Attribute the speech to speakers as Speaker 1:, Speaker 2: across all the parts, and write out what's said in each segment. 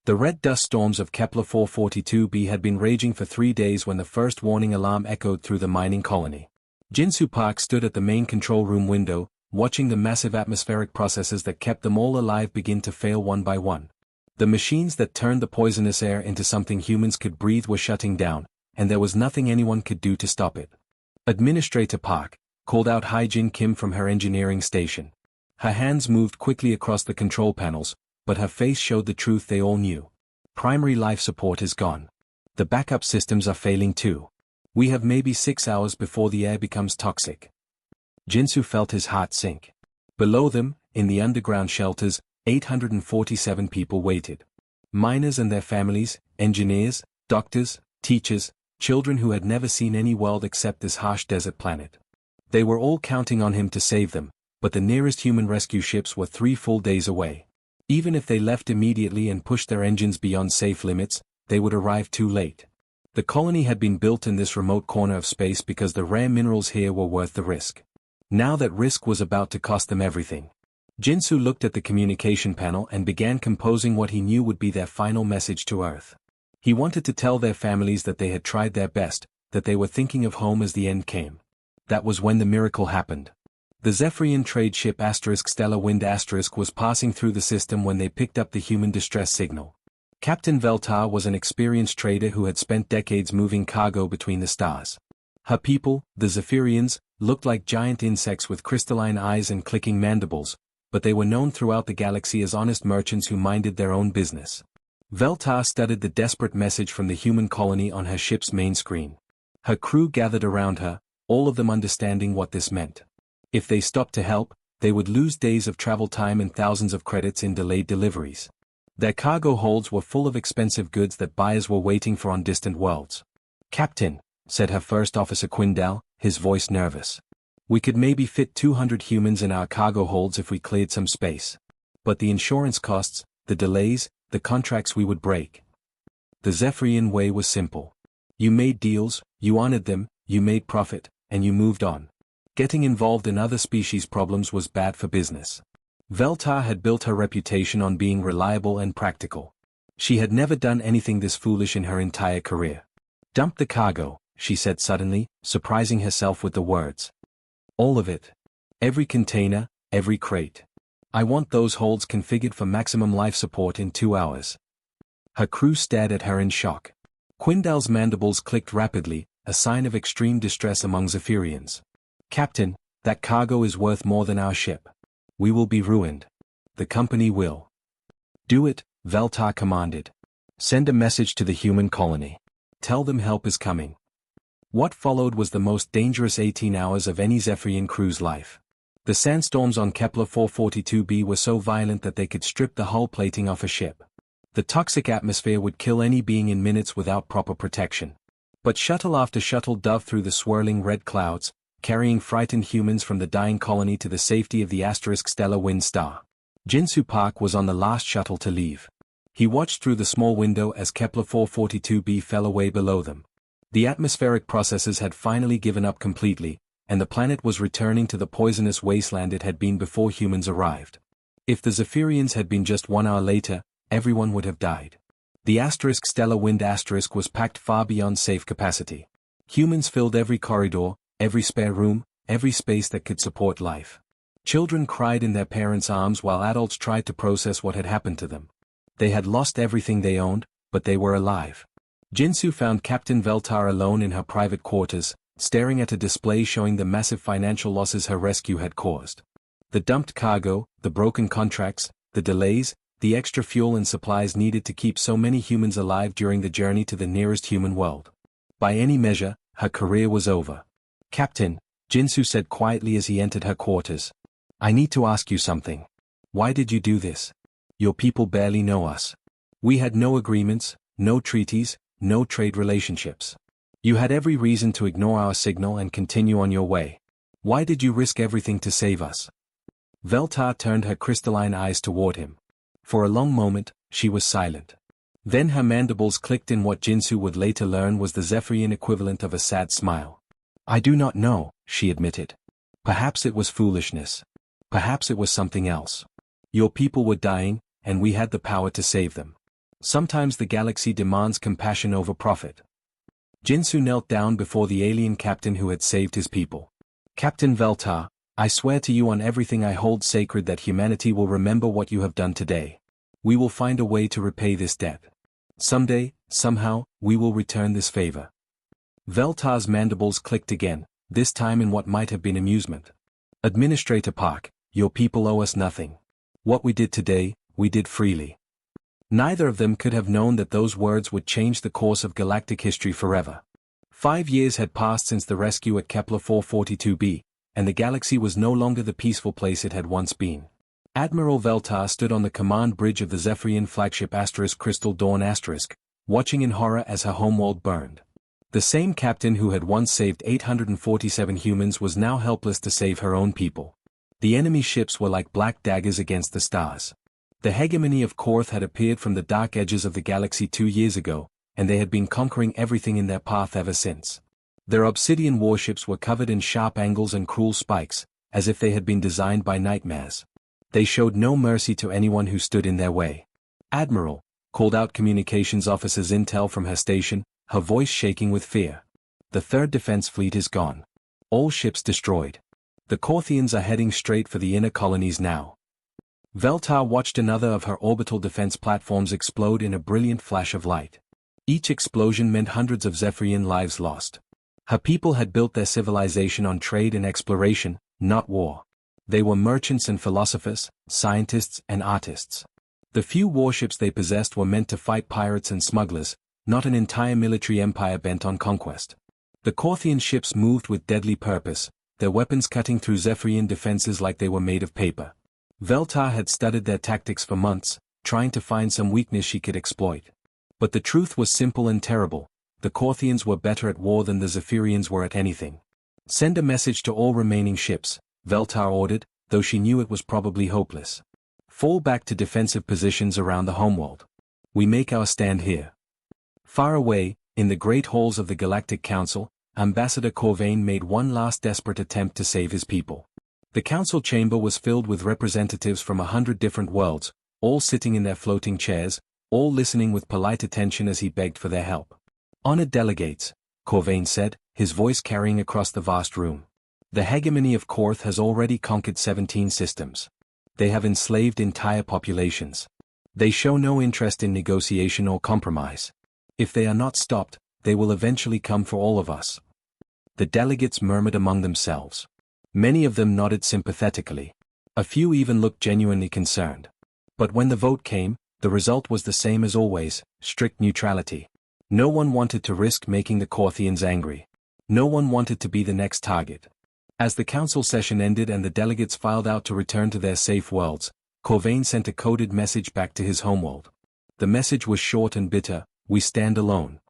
Speaker 1: The red dust storms of Kepler 442b had been raging for 3 days when the first warning alarm echoed through the mining colony. Jinsu Park stood at the main control room window, watching the massive atmospheric processes that kept them all alive begin to fail one by one. The machines that turned the poisonous air into something humans could breathe were shutting down, and there was nothing anyone could do to stop it. Administrator Park called out Hai-Jin Kim from her engineering station. Her hands moved quickly across the control panels, but her face showed the truth they all knew. Primary life support is gone. The backup systems are failing too. We have maybe 6 hours before the air becomes toxic. Jinsu felt his heart sink. Below them, in the underground shelters, 847 people waited. Miners and their families, engineers, doctors, teachers, children who had never seen any world except this harsh desert planet. They were all counting on him to save them, but the nearest human rescue ships were 3 full days away. Even if they left immediately and pushed their engines beyond safe limits, they would arrive too late. The colony had been built in this remote corner of space because the rare minerals here were worth the risk. Now that risk was about to cost them everything. Jinsu looked at the communication panel and began composing what he knew would be their final message to Earth. He wanted to tell their families that they had tried their best, that they were thinking of home as the end came. That was when the miracle happened. The Zephyrian trade ship Stellar Wind was passing through the system when they picked up the human distress signal. Captain Veltar was an experienced trader who had spent decades moving cargo between the stars. Her people, the Zephyrians, looked like giant insects with crystalline eyes and clicking mandibles, but they were known throughout the galaxy as honest merchants who minded their own business. Veltar studied the desperate message from the human colony on her ship's main screen. Her crew gathered around her, all of them understanding what this meant. If they stopped to help, they would lose days of travel time and thousands of credits in delayed deliveries. Their cargo holds were full of expensive goods that buyers were waiting for on distant worlds. "Captain," said her first officer Quindal, his voice nervous. "We could maybe fit 200 humans in our cargo holds if we cleared some space. But the insurance costs, the delays, the contracts we would break." The Zephyrian way was simple. You made deals, you honored them, you made profit, and you moved on. Getting involved in other species' problems was bad for business. Veltar had built her reputation on being reliable and practical. She had never done anything this foolish in her entire career. "Dump the cargo," she said suddenly, surprising herself with the words. "All of it. Every container, every crate. I want those holds configured for maximum life support in 2 hours." Her crew stared at her in shock. Quindal's mandibles clicked rapidly, a sign of extreme distress among Zephyrians. "Captain, that cargo is worth more than our ship. We will be ruined. The company will." "Do it," Veltar commanded. "Send a message to the human colony. Tell them help is coming." What followed was the most dangerous 18 hours of any Zephyrian crew's life. The sandstorms on Kepler 442b were so violent that they could strip the hull plating off a ship. The toxic atmosphere would kill any being in minutes without proper protection. But shuttle after shuttle dove through the swirling red clouds, carrying frightened humans from the dying colony to the safety of the Stellar Wind star. Jinsu Park was on the last shuttle to leave. He watched through the small window as Kepler 442b fell away below them. The atmospheric processes had finally given up completely, and the planet was returning to the poisonous wasteland it had been before humans arrived. If the Zephyrians had been just 1 hour later, everyone would have died. The Stellar Wind was packed far beyond safe capacity. Humans filled every corridor, every spare room, every space that could support life. Children cried in their parents' arms while adults tried to process what had happened to them. They had lost everything they owned, but they were alive. Jinsu found Captain Veltar alone in her private quarters, staring at a display showing the massive financial losses her rescue had caused. The dumped cargo, the broken contracts, the delays, the extra fuel and supplies needed to keep so many humans alive during the journey to the nearest human world. By any measure, her career was over. "Captain," Jinsu said quietly as he entered her quarters. "I need to ask you something. Why did you do this? Your people barely know us. We had no agreements, no treaties, no trade relationships. You had every reason to ignore our signal and continue on your way. Why did you risk everything to save us?" Veltar turned her crystalline eyes toward him. For a long moment, she was silent. Then her mandibles clicked in what Jinsu would later learn was the Zephyrian equivalent of a sad smile. "I do not know," she admitted. "Perhaps it was foolishness. Perhaps it was something else. Your people were dying, and we had the power to save them. Sometimes the galaxy demands compassion over profit. Jinsu knelt down before the alien captain who had saved his people. Captain Veltar, I swear to you on everything I hold sacred that humanity will remember what you have done today. We will find a way to repay this debt. Someday, somehow, we will return this favor. Veltar's mandibles clicked again, this time in what might have been amusement. Administrator Park, your people owe us nothing. What we did today, we did freely. Neither of them could have known that those words would change the course of galactic history forever. 5 years had passed since the rescue at Kepler 442b, and the galaxy was no longer the peaceful place it had once been. Admiral Veltar stood on the command bridge of the Zephyrian flagship Crystal Dawn watching in horror as her homeworld burned. The same captain who had once saved 847 humans was now helpless to save her own people. The enemy ships were like black daggers against the stars. The hegemony of Korth had appeared from the dark edges of the galaxy 2 years ago, and they had been conquering everything in their path ever since. Their obsidian warships were covered in sharp angles and cruel spikes, as if they had been designed by nightmares. They showed no mercy to anyone who stood in their way. Admiral, called out communications officer's intel from her station, her voice shaking with fear. The third defense fleet is gone. All ships destroyed. The Korthians are heading straight for the inner colonies now. Veltar watched another of her orbital defense platforms explode in a brilliant flash of light. Each explosion meant hundreds of Zephyrian lives lost. Her people had built their civilization on trade and exploration, not war. They were merchants and philosophers, scientists and artists. The few warships they possessed were meant to fight pirates and smugglers, not an entire military empire bent on conquest. The Korthian ships moved with deadly purpose, their weapons cutting through Zephyrian defenses like they were made of paper. Veltar had studied their tactics for months, trying to find some weakness she could exploit. But the truth was simple and terrible: the Korthians were better at war than the Zephyrians were at anything. Send a message to all remaining ships, Veltar ordered, though she knew it was probably hopeless. Fall back to defensive positions around the homeworld. We make our stand here. Far away, in the great halls of the Galactic Council, Ambassador Corvain made one last desperate attempt to save his people. The council chamber was filled with representatives from 100 different worlds, all sitting in their floating chairs, all listening with polite attention as he begged for their help. Honored delegates, Corvain said, his voice carrying across the vast room. The hegemony of Korth has already conquered 17 systems. They have enslaved entire populations. They show no interest in negotiation or compromise. If they are not stopped, they will eventually come for all of us. The delegates murmured among themselves. Many of them nodded sympathetically. A few even looked genuinely concerned. But when the vote came, the result was the same as always: strict neutrality. No one wanted to risk making the Korthians angry. No one wanted to be the next target. As the council session ended and the delegates filed out to return to their safe worlds, Corvain sent a coded message back to his homeworld. The message was short and bitter: we stand alone.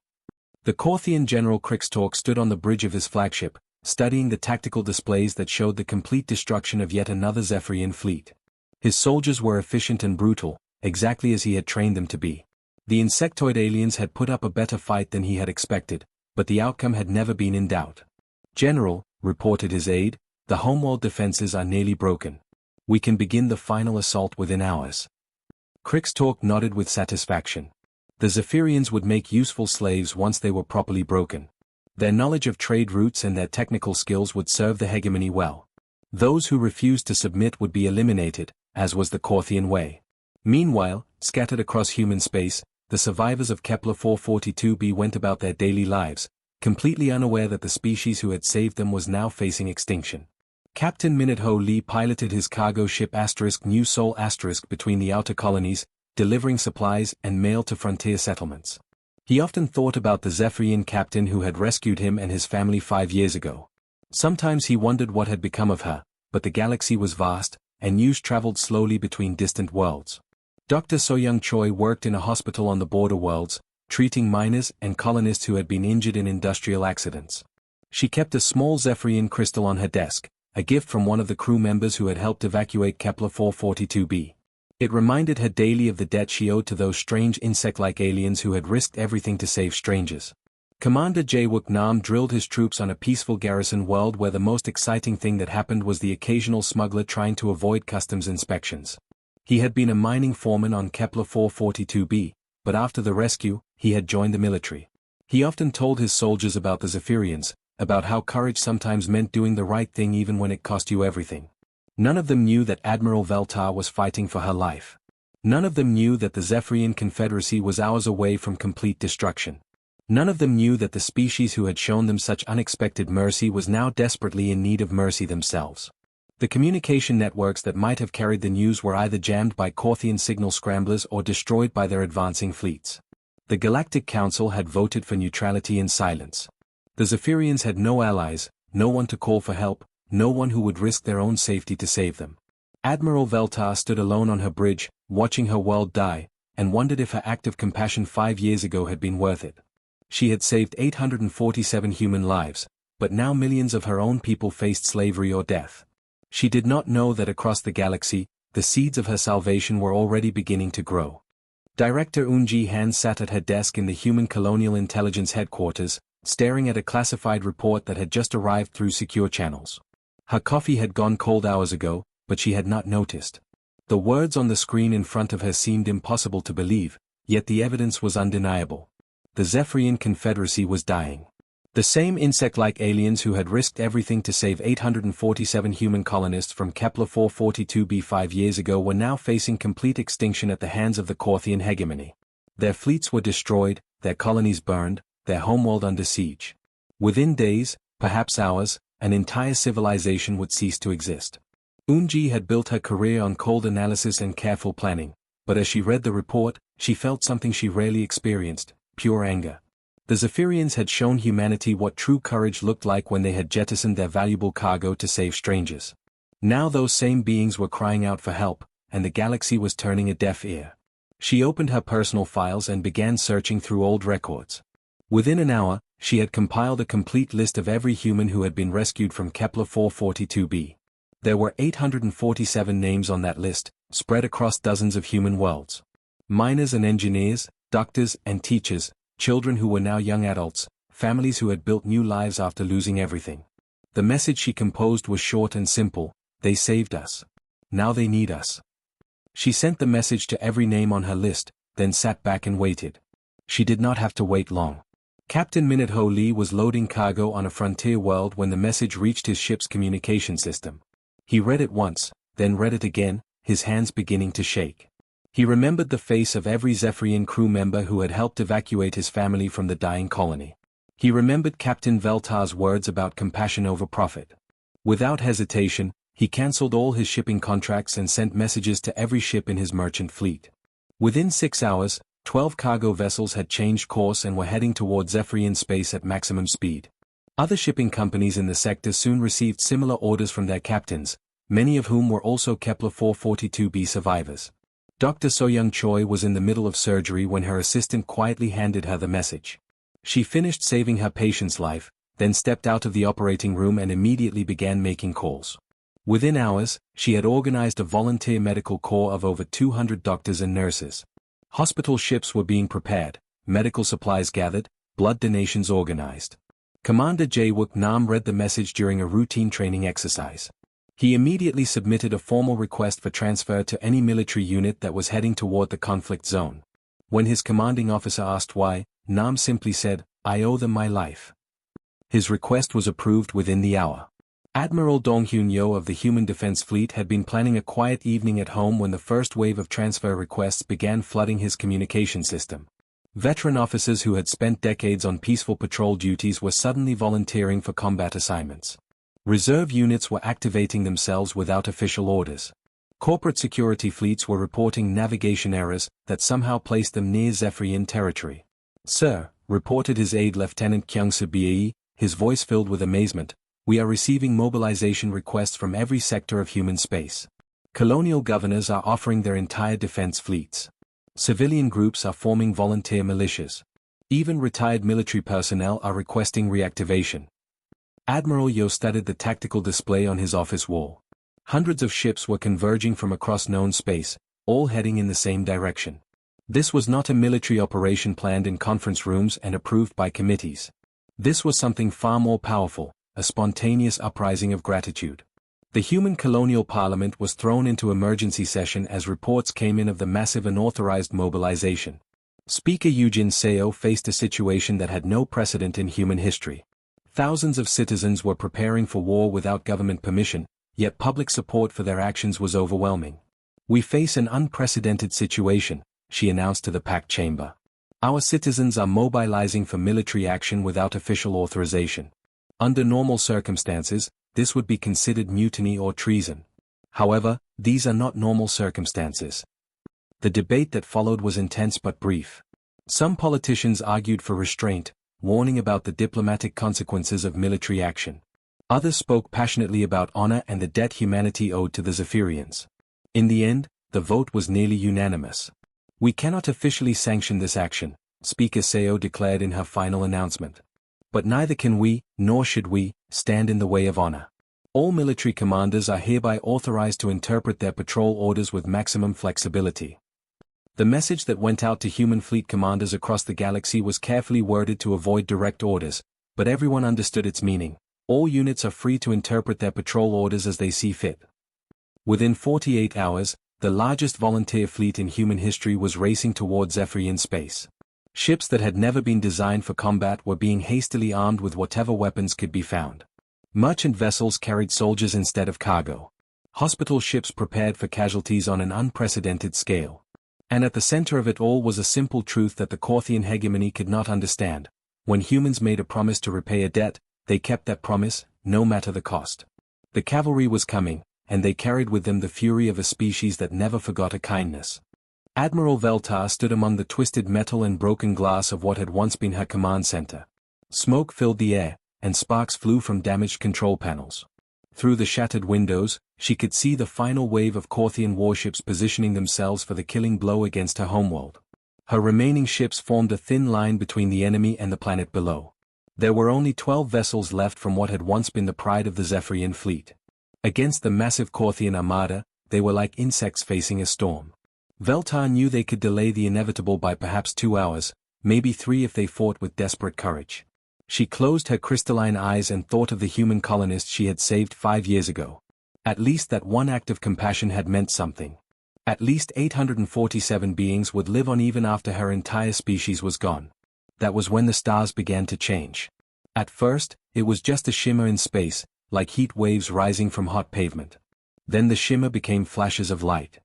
Speaker 1: The Korthian General Krixtalk stood on the bridge of his flagship, studying the tactical displays that showed the complete destruction of yet another Zephyrian fleet. His soldiers were efficient and brutal, exactly as he had trained them to be. The insectoid aliens had put up a better fight than he had expected, but the outcome had never been in doubt. General, reported his aide, the homeworld defenses are nearly broken. We can begin the final assault within hours. Krixtalk nodded with satisfaction. The Zephyrians would make useful slaves once they were properly broken. Their knowledge of trade routes and their technical skills would serve the hegemony well. Those who refused to submit would be eliminated, as was the Korthian way. Meanwhile, scattered across human space, the survivors of Kepler 442b went about their daily lives, completely unaware that the species who had saved them was now facing extinction. Captain Minutho Lee piloted his cargo ship New Sol between the outer colonies, delivering supplies and mail to frontier settlements. He often thought about the Zephyrian captain who had rescued him and his family 5 years ago. Sometimes he wondered what had become of her, but the galaxy was vast, and news traveled slowly between distant worlds. Dr. Soyoung Choi worked in a hospital on the border worlds, treating miners and colonists who had been injured in industrial accidents. She kept a small Zephyrian crystal on her desk, a gift from one of the crew members who had helped evacuate Kepler 442b. It reminded her daily of the debt she owed to those strange insect-like aliens who had risked everything to save strangers. Commander Jae-wook Nam drilled his troops on a peaceful garrison world where the most exciting thing that happened was the occasional smuggler trying to avoid customs inspections. He had been a mining foreman on Kepler 442b, but after the rescue, he had joined the military. He often told his soldiers about the Zephyrians, about how courage sometimes meant doing the right thing even when it cost you everything. None of them knew that Admiral Veltar was fighting for her life. None of them knew that the Zephyrian Confederacy was hours away from complete destruction. None of them knew that the species who had shown them such unexpected mercy was now desperately in need of mercy themselves. The communication networks that might have carried the news were either jammed by Corthian signal scramblers or destroyed by their advancing fleets. The Galactic Council had voted for neutrality in silence. The Zephyrians had no allies, no one to call for help, no one who would risk their own safety to save them. Admiral Veltar stood alone on her bridge, watching her world die, and wondered if her act of compassion 5 years ago had been worth it. She had saved 847 human lives, but now millions of her own people faced slavery or death. She did not know that across the galaxy, the seeds of her salvation were already beginning to grow. Director Eunji Han sat at her desk in the Human Colonial Intelligence Headquarters, staring at a classified report that had just arrived through secure channels. Her coffee had gone cold hours ago, but she had not noticed. The words on the screen in front of her seemed impossible to believe, yet the evidence was undeniable. The Zephyrian Confederacy was dying. The same insect-like aliens who had risked everything to save 847 human colonists from Kepler 442b 5 years ago were now facing complete extinction at the hands of the Corthian hegemony. Their fleets were destroyed, their colonies burned, their homeworld under siege. Within days, perhaps hours, an entire civilization would cease to exist. Eunji had built her career on cold analysis and careful planning, but as she read the report, she felt something she rarely experienced: pure anger. The Zephyrians had shown humanity what true courage looked like when they had jettisoned their valuable cargo to save strangers. Now those same beings were crying out for help, and the galaxy was turning a deaf ear. She opened her personal files and began searching through old records. Within an hour, she had compiled a complete list of every human who had been rescued from Kepler 442b. There were 847 names on that list, spread across dozens of human worlds. Miners and engineers, doctors and teachers, children who were now young adults, families who had built new lives after losing everything. The message she composed was short and simple: they saved us. Now they need us. She sent the message to every name on her list, then sat back and waited. She did not have to wait long. Captain Minute Ho Lee was loading cargo on a frontier world when the message reached his ship's communication system. He read it once, then read it again, his hands beginning to shake. He remembered the face of every Zephyrian crew member who had helped evacuate his family from the dying colony. He remembered Captain Veltar's words about compassion over profit. Without hesitation, he cancelled all his shipping contracts and sent messages to every ship in his merchant fleet. Within 6 hours, 12 cargo vessels had changed course and were heading toward Zephyrian space at maximum speed. Other shipping companies in the sector soon received similar orders from their captains, many of whom were also Kepler 442b survivors. Dr. Soyoung Choi was in the middle of surgery when her assistant quietly handed her the message. She finished saving her patient's life, then stepped out of the operating room and immediately began making calls. Within hours, she had organized a volunteer medical corps of over 200 doctors and nurses. Hospital ships were being prepared, medical supplies gathered, blood donations organized. Commander Jae-wook Nam read the message during a routine training exercise. He immediately submitted a formal request for transfer to any military unit that was heading toward the conflict zone. When his commanding officer asked why, Nam simply said, "I owe them my life." His request was approved within the hour. Admiral Dong-hyun Yo of the Human Defense Fleet had been planning a quiet evening at home when the first wave of transfer requests began flooding his communication system. Veteran officers who had spent decades on peaceful patrol duties were suddenly volunteering for combat assignments. Reserve units were activating themselves without official orders. Corporate security fleets were reporting navigation errors that somehow placed them near Zephyrian territory. "Sir," reported his aide Lieutenant Kyung-soo Bae, his voice filled with amazement, "we are receiving mobilization requests from every sector of human space. Colonial governors are offering their entire defense fleets. Civilian groups are forming volunteer militias. Even retired military personnel are requesting reactivation." Admiral Yo studied the tactical display on his office wall. Hundreds of ships were converging from across known space, all heading in the same direction. This was not a military operation planned in conference rooms and approved by committees. This was something far more powerful, a spontaneous uprising of gratitude. The Human Colonial Parliament was thrown into emergency session as reports came in of the massive unauthorized mobilization. Speaker Eugene Seo faced a situation that had no precedent in human history. Thousands of citizens were preparing for war without government permission, yet public support for their actions was overwhelming. "We face an unprecedented situation," she announced to the packed chamber. "Our citizens are mobilizing for military action without official authorization. Under normal circumstances, this would be considered mutiny or treason. However, these are not normal circumstances." The debate that followed was intense but brief. Some politicians argued for restraint, warning about the diplomatic consequences of military action. Others spoke passionately about honor and the debt humanity owed to the Zephyrians. In the end, the vote was nearly unanimous. "We cannot officially sanction this action," Speaker Seo declared in her final announcement. "But neither can we, nor should we, stand in the way of honor. All military commanders are hereby authorized to interpret their patrol orders with maximum flexibility." The message that went out to human fleet commanders across the galaxy was carefully worded to avoid direct orders, but everyone understood its meaning. All units are free to interpret their patrol orders as they see fit. Within 48 hours, the largest volunteer fleet in human history was racing toward Zephyrian space. Ships that had never been designed for combat were being hastily armed with whatever weapons could be found. Merchant vessels carried soldiers instead of cargo. Hospital ships prepared for casualties on an unprecedented scale. And at the center of it all was a simple truth that the Corthian hegemony could not understand. When humans made a promise to repay a debt, they kept that promise, no matter the cost. The cavalry was coming, and they carried with them the fury of a species that never forgot a kindness. Admiral Veltar stood among the twisted metal and broken glass of what had once been her command center. Smoke filled the air, and sparks flew from damaged control panels. Through the shattered windows, she could see the final wave of Corthian warships positioning themselves for the killing blow against her homeworld. Her remaining ships formed a thin line between the enemy and the planet below. There were only 12 vessels left from what had once been the pride of the Zephyrian fleet. Against the massive Corthian armada, they were like insects facing a storm. Veltar knew they could delay the inevitable by perhaps 2 hours, maybe 3 if they fought with desperate courage. She closed her crystalline eyes and thought of the human colonists she had saved 5 years ago. At least that one act of compassion had meant something. At least 847 beings would live on even after her entire species was gone. That was when the stars began to change. At first, it was just a shimmer in space, like heat waves rising from hot pavement. Then the shimmer became flashes of light.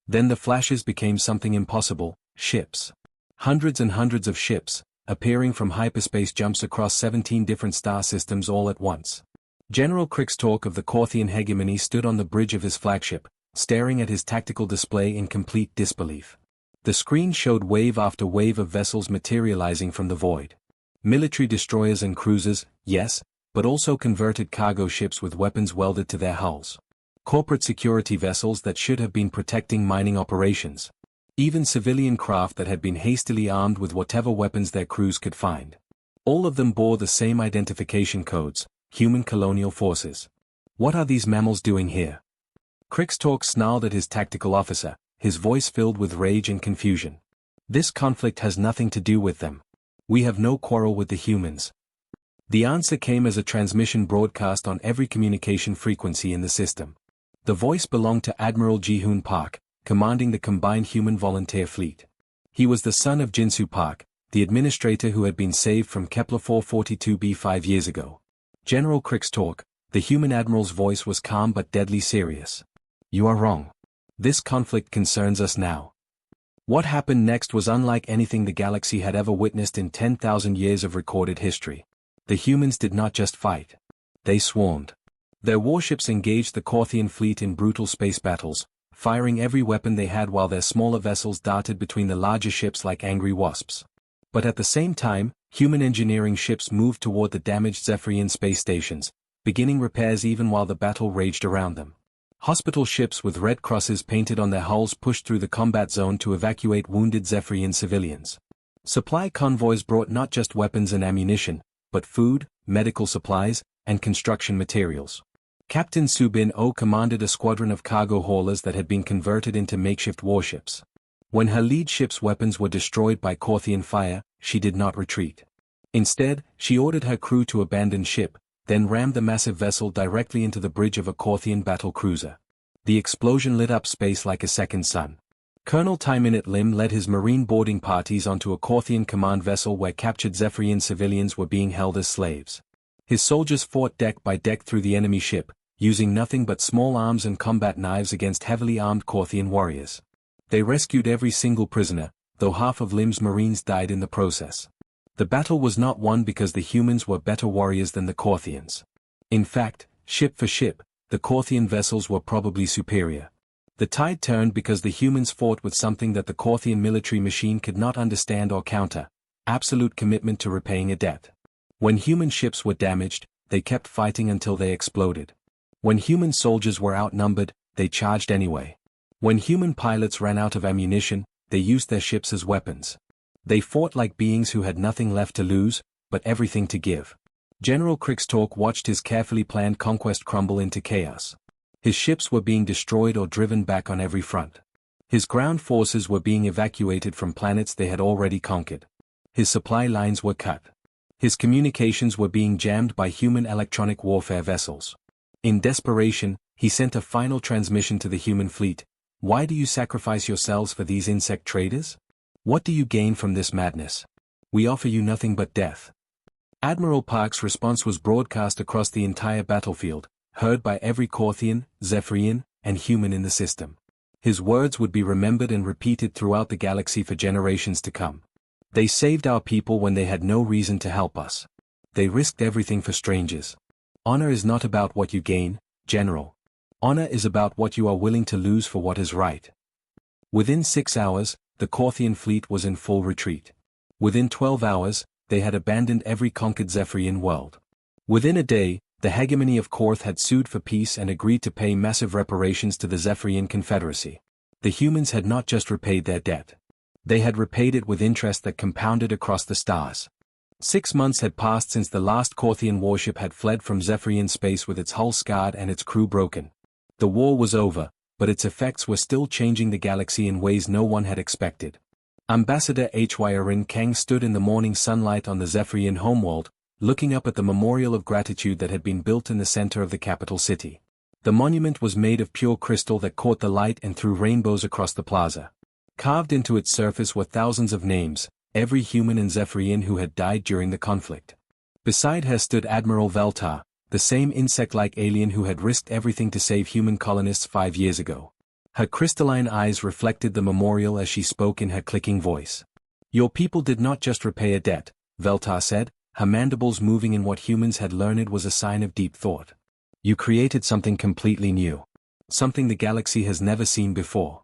Speaker 1: Then the flashes became something impossible, ships. Hundreds and hundreds of ships, appearing from hyperspace jumps across 17 different star systems all at once. General Krixtalk of the Corthian hegemony stood on the bridge of his flagship, staring at his tactical display in complete disbelief. The screen showed wave after wave of vessels materializing from the void. Military destroyers and cruisers, yes, but also converted cargo ships with weapons welded to their hulls. Corporate security vessels that should have been protecting mining operations. Even civilian craft that had been hastily armed with whatever weapons their crews could find. All of them bore the same identification codes, human colonial forces. What are these mammals doing here? Krixtalk snarled at his tactical officer, his voice filled with rage and confusion. This conflict has nothing to do with them. We have no quarrel with the humans. The answer came as a transmission broadcast on every communication frequency in the system. The voice belonged to Admiral Ji-hoon Park, commanding the combined human volunteer fleet. He was the son of Jinsu Park, the administrator who had been saved from Kepler 442b 5 years ago. General Krixtalk, the human admiral's voice was calm but deadly serious. You are wrong. This conflict concerns us now. What happened next was unlike anything the galaxy had ever witnessed in 10,000 years of recorded history. The humans did not just fight. They swarmed. Their warships engaged the Corthian fleet in brutal space battles, firing every weapon they had while their smaller vessels darted between the larger ships like angry wasps. But at the same time, human engineering ships moved toward the damaged Zephyrian space stations, beginning repairs even while the battle raged around them. Hospital ships with red crosses painted on their hulls pushed through the combat zone to evacuate wounded Zephyrian civilians. Supply convoys brought not just weapons and ammunition, but food, medical supplies, and construction materials. Captain Subin O commanded a squadron of cargo haulers that had been converted into makeshift warships. When her lead ship's weapons were destroyed by Corthian fire, she did not retreat. Instead, she ordered her crew to abandon ship, then rammed the massive vessel directly into the bridge of a Corthian battle cruiser. The explosion lit up space like a second sun. Colonel Tyminate Lim led his marine boarding parties onto a Korthian command vessel where captured Zephyrian civilians were being held as slaves. His soldiers fought deck by deck through the enemy ship, using nothing but small arms and combat knives against heavily armed Korthian warriors. They rescued every single prisoner, though half of Lim's marines died in the process. The battle was not won because the humans were better warriors than the Korthians. In fact, ship for ship, the Korthian vessels were probably superior. The tide turned because the humans fought with something that the Korthian military machine could not understand or counter: absolute commitment to repaying a debt. When human ships were damaged, they kept fighting until they exploded. When human soldiers were outnumbered, they charged anyway. When human pilots ran out of ammunition, they used their ships as weapons. They fought like beings who had nothing left to lose, but everything to give. General Krigstork watched his carefully planned conquest crumble into chaos. His ships were being destroyed or driven back on every front. His ground forces were being evacuated from planets they had already conquered. His supply lines were cut. His communications were being jammed by human electronic warfare vessels. In desperation, he sent a final transmission to the human fleet: "Why do you sacrifice yourselves for these insect traders? What do you gain from this madness? We offer you nothing but death." Admiral Park's response was broadcast across the entire battlefield, heard by every Korthian, Zephyrian, and human in the system. His words would be remembered and repeated throughout the galaxy for generations to come. "They saved our people when they had no reason to help us. They risked everything for strangers. Honor is not about what you gain, General. Honor is about what you are willing to lose for what is right." Within 6 hours, the Korthian fleet was in full retreat. Within 12 hours, they had abandoned every conquered Zephyrian world. Within a day, the hegemony of Korth had sued for peace and agreed to pay massive reparations to the Zephyrian Confederacy. The humans had not just repaid their debt. They had repaid it with interest that compounded across the stars. 6 months had passed since the last Korthian warship had fled from Zephyrian space with its hull scarred and its crew broken. The war was over, but its effects were still changing the galaxy in ways no one had expected. Ambassador HY Kang stood in the morning sunlight on the Zephyrian homeworld, looking up at the memorial of gratitude that had been built in the center of the capital city. The monument was made of pure crystal that caught the light and threw rainbows across the plaza. Carved into its surface were thousands of names, every human and Zephyrian who had died during the conflict. Beside her stood Admiral Veltar, the same insect-like alien who had risked everything to save human colonists 5 years ago. Her crystalline eyes reflected the memorial as she spoke in her clicking voice. "Your people did not just repay a debt," Veltar said, her mandibles moving in what humans had learned was a sign of deep thought. "You created something completely new. Something the galaxy has never seen before."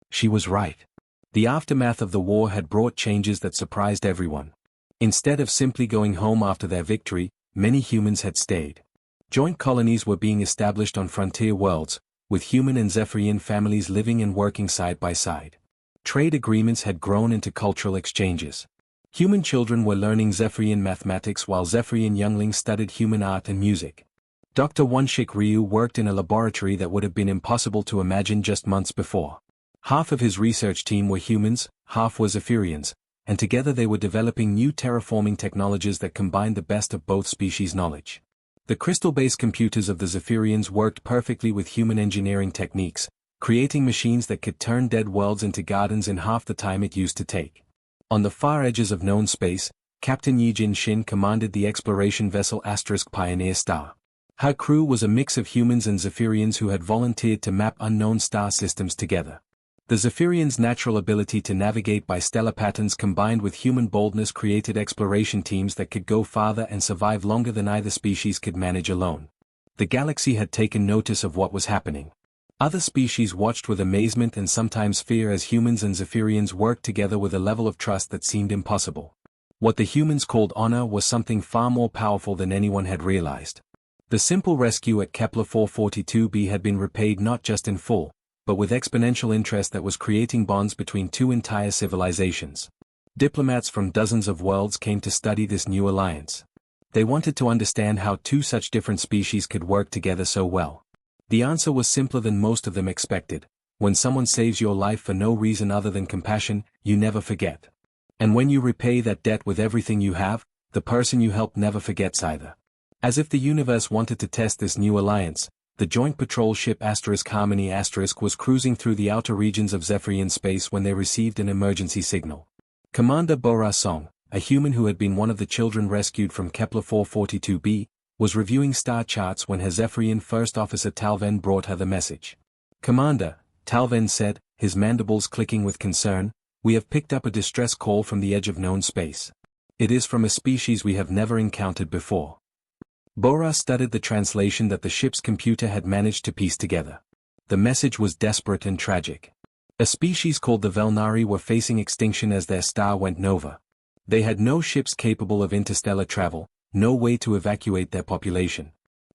Speaker 1: She was right. The aftermath of the war had brought changes that surprised everyone. Instead of simply going home after their victory, many humans had stayed. Joint colonies were being established on frontier worlds, with human and Zephyrian families living and working side by side. Trade agreements had grown into cultural exchanges. Human children were learning Zephyrian mathematics while Zephyrian younglings studied human art and music. Dr. Wonshik Ryu worked in a laboratory that would have been impossible to imagine just months before. Half of his research team were humans, half were Zephyrians, and together they were developing new terraforming technologies that combined the best of both species' knowledge. The crystal-based computers of the Zephyrians worked perfectly with human engineering techniques, creating machines that could turn dead worlds into gardens in half the time it used to take. On the far edges of known space, Captain Yijin Shin commanded the exploration vessel Pioneer Star. Her crew was a mix of humans and Zephyrians who had volunteered to map unknown star systems together. The Zephyrians' natural ability to navigate by stellar patterns combined with human boldness created exploration teams that could go farther and survive longer than either species could manage alone. The galaxy had taken notice of what was happening. Other species watched with amazement and sometimes fear as humans and Zephyrians worked together with a level of trust that seemed impossible. What the humans called honor was something far more powerful than anyone had realized. The simple rescue at Kepler 442b had been repaid not just in full, but with exponential interest that was creating bonds between two entire civilizations. Diplomats from dozens of worlds came to study this new alliance. They wanted to understand how two such different species could work together so well. The answer was simpler than most of them expected. When someone saves your life for no reason other than compassion, you never forget. And when you repay that debt with everything you have, the person you helped never forgets either. As if the universe wanted to test this new alliance, the joint patrol ship Harmony was cruising through the outer regions of Zephyrian space when they received an emergency signal. Commander Bora Song, a human who had been one of the children rescued from Kepler 442b, was reviewing star charts when her Zephyrian first officer Talven brought her the message. "Commander," Talven said, his mandibles clicking with concern, "we have picked up a distress call from the edge of known space. It is from a species we have never encountered before." Bora studied the translation that the ship's computer had managed to piece together. The message was desperate and tragic. A species called the Velnari were facing extinction as their star went nova. They had no ships capable of interstellar travel, no way to evacuate their population.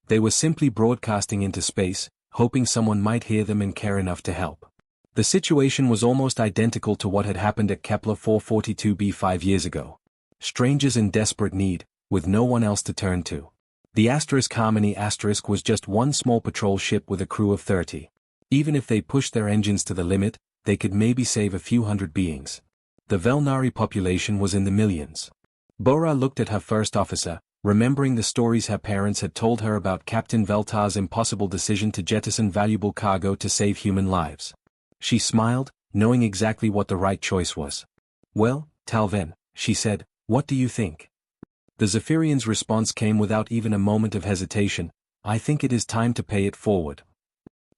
Speaker 1: They were simply broadcasting into space, hoping someone might hear them and care enough to help. The situation was almost identical to what had happened at Kepler 442b 5 years ago. Strangers in desperate need, with no one else to turn to. The Harmony was just one small patrol ship with a crew of 30. Even if they pushed their engines to the limit, they could maybe save a few hundred beings. The Velnari population was in the millions. Bora looked at her first officer, remembering the stories her parents had told her about Captain Veltar's impossible decision to jettison valuable cargo to save human lives. She smiled, knowing exactly what the right choice was. "Well, Talven," she said, "what do you think?" The Zephyrian's response came without even a moment of hesitation: "I think it is time to pay it forward."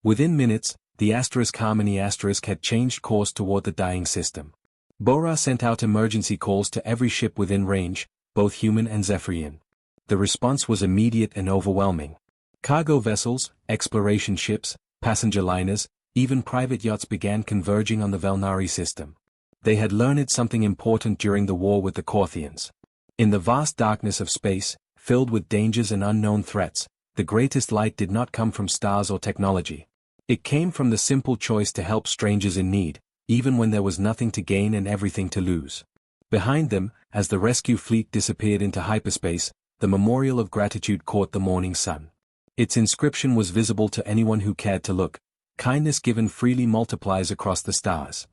Speaker 1: Within minutes, the Harmony had changed course toward the dying system. Bora sent out emergency calls to every ship within range, both human and Zephyrian. The response was immediate and overwhelming. Cargo vessels, exploration ships, passenger liners, even private yachts began converging on the Velnari system. They had learned something important during the war with the Corthians. In the vast darkness of space, filled with dangers and unknown threats, the greatest light did not come from stars or technology. It came from the simple choice to help strangers in need, even when there was nothing to gain and everything to lose. Behind them, as the rescue fleet disappeared into hyperspace, the memorial of gratitude caught the morning sun. Its inscription was visible to anyone who cared to look: "Kindness given freely multiplies across the stars."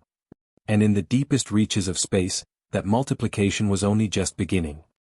Speaker 1: And in the deepest reaches of space, that multiplication was only just beginning.